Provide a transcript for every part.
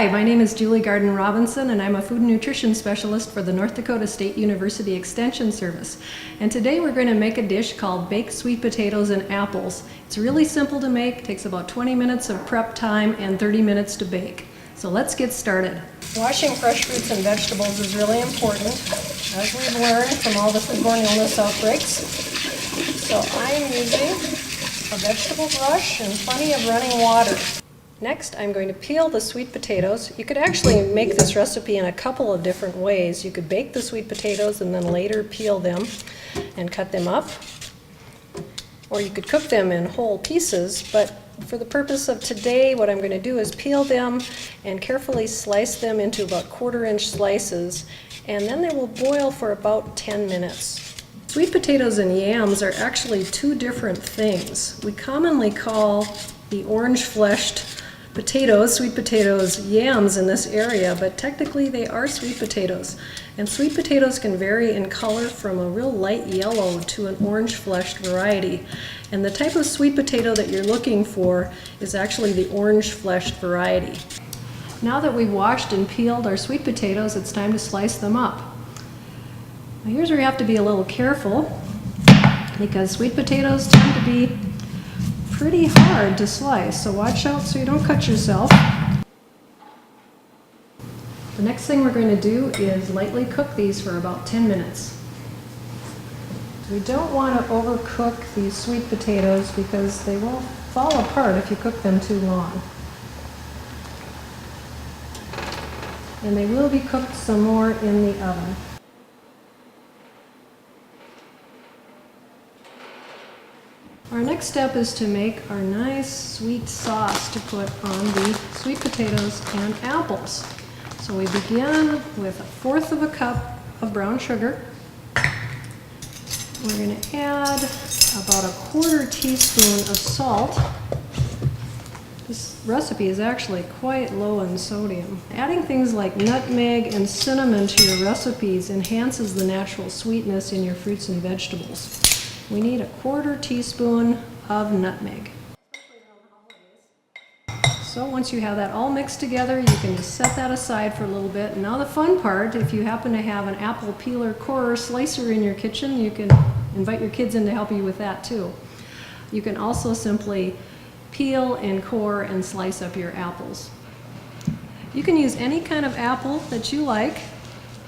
Hi, my name is Julie Garden Robinson and I'm a food and nutrition specialist for the North Dakota State University Extension Service. And today we're going to make a dish called baked sweet potatoes and apples. It's really simple to make, takes about 20 minutes of prep time and 30 minutes to bake. So let's get started. Washing fresh fruits and vegetables is really important, as we've learned from all the foodborne illness outbreaks. So I'm using a vegetable brush and plenty of running water. Next, I'm going to peel the sweet potatoes. You could actually make this recipe in a couple of different ways. You could bake the sweet potatoes and then later peel them and cut them up. Or you could cook them in whole pieces, but for the purpose of today, what I'm going to do is peel them and carefully slice them into about 1/4-inch slices, and then they will boil for about 10 minutes. Sweet potatoes and yams are actually two different things. We commonly call the orange-fleshed potatoes, sweet potatoes, yams in this area, but technically they are sweet potatoes. And sweet potatoes can vary in color from a real light yellow to an orange-fleshed variety. And the type of sweet potato that you're looking for is actually the orange-fleshed variety. Now that we've washed and peeled our sweet potatoes, it's time to slice them up. Now here's where you have to be a little careful, because sweet potatoes tend to be pretty hard to slice, so watch out so you don't cut yourself. The next thing we're going to do is lightly cook these for about 10 minutes. We don't want to overcook these sweet potatoes because they will fall apart if you cook them too long. And they will be cooked some more in the oven. Our next step is to make our nice sweet sauce to put on the sweet potatoes and apples. So we begin with 1/4 cup of brown sugar. We're going to add about 1/4 teaspoon of salt. This recipe is actually quite low in sodium. Adding things like nutmeg and cinnamon to your recipes enhances the natural sweetness in your fruits and vegetables. We need 1/4 teaspoon of nutmeg. So once you have that all mixed together, you can just set that aside for a little bit. Now the fun part, if you happen to have an apple peeler, corer, slicer in your kitchen, you can invite your kids in to help you with that too. You can also simply peel and core and slice up your apples. You can use any kind of apple that you like.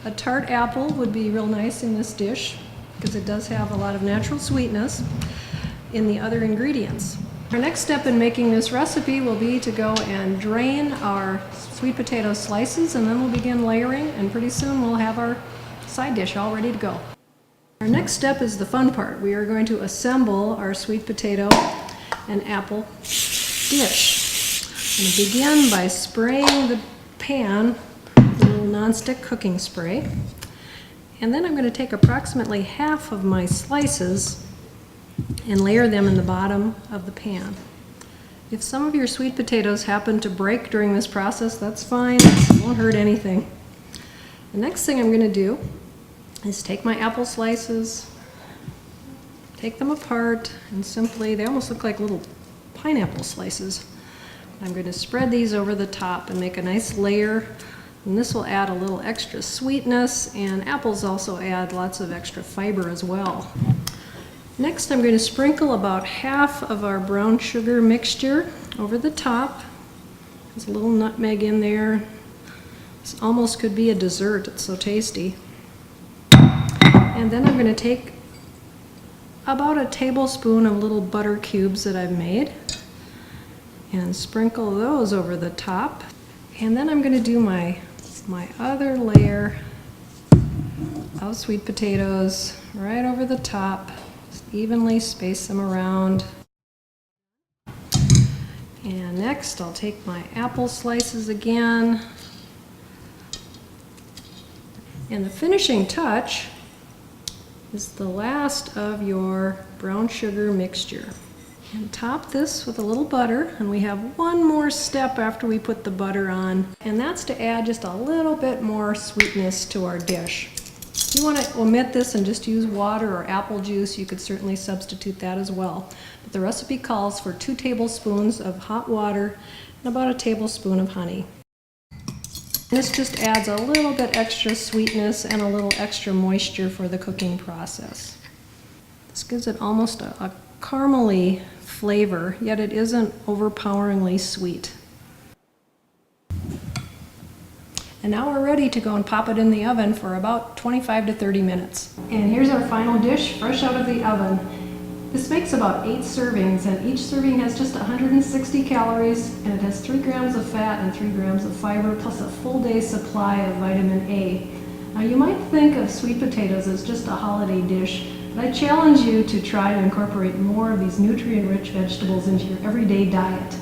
A tart apple would be real nice in this dish, because it does have a lot of natural sweetness in the other ingredients. Our next step in making this recipe will be to go and drain our sweet potato slices, and then we'll begin layering, and pretty soon we'll have our side dish all ready to go. Our next step is the fun part. We are going to assemble our sweet potato and apple dish. I'm going to begin by spraying the pan with a little nonstick cooking spray. And then I'm going to take approximately half of my slices and layer them in the bottom of the pan. If some of your sweet potatoes happen to break during this process, that's fine. It won't hurt anything. The next thing I'm going to do is take my apple slices, take them apart, and simply, they almost look like little pineapple slices. I'm going to spread these over the top and make a nice layer. And this will add a little extra sweetness, and apples also add lots of extra fiber as well. Next, I'm going to sprinkle about half of our brown sugar mixture over the top. There's a little nutmeg in there. This almost could be a dessert, it's so tasty. And then I'm going to take about a tablespoon of little butter cubes that I've made and sprinkle those over the top. And then I'm going to do my other layer of sweet potatoes right over the top. Just evenly space them around. And next I'll take my apple slices again. And the finishing touch is the last of your brown sugar mixture. And top this with a little butter, and we have one more step after we put the butter on, and that's to add just a little bit more sweetness to our dish. If you want to omit this and just use water or apple juice, you could certainly substitute that as well. But the recipe calls for 2 tablespoons of hot water and about a tablespoon of honey. This just adds a little bit extra sweetness and a little extra moisture for the cooking process. This gives it almost a caramely flavor, yet it isn't overpoweringly sweet. And now we're ready to go and pop it in the oven for about 25 to 30 minutes. And here's our final dish, fresh out of the oven. This makes about 8 servings, and each serving has just 160 calories, and it has 3 grams of fat and 3 grams of fiber, plus a full day's supply of vitamin A. Now you might think of sweet potatoes as just a holiday dish, but I challenge you to try to incorporate more of these nutrient-rich vegetables into your everyday diet.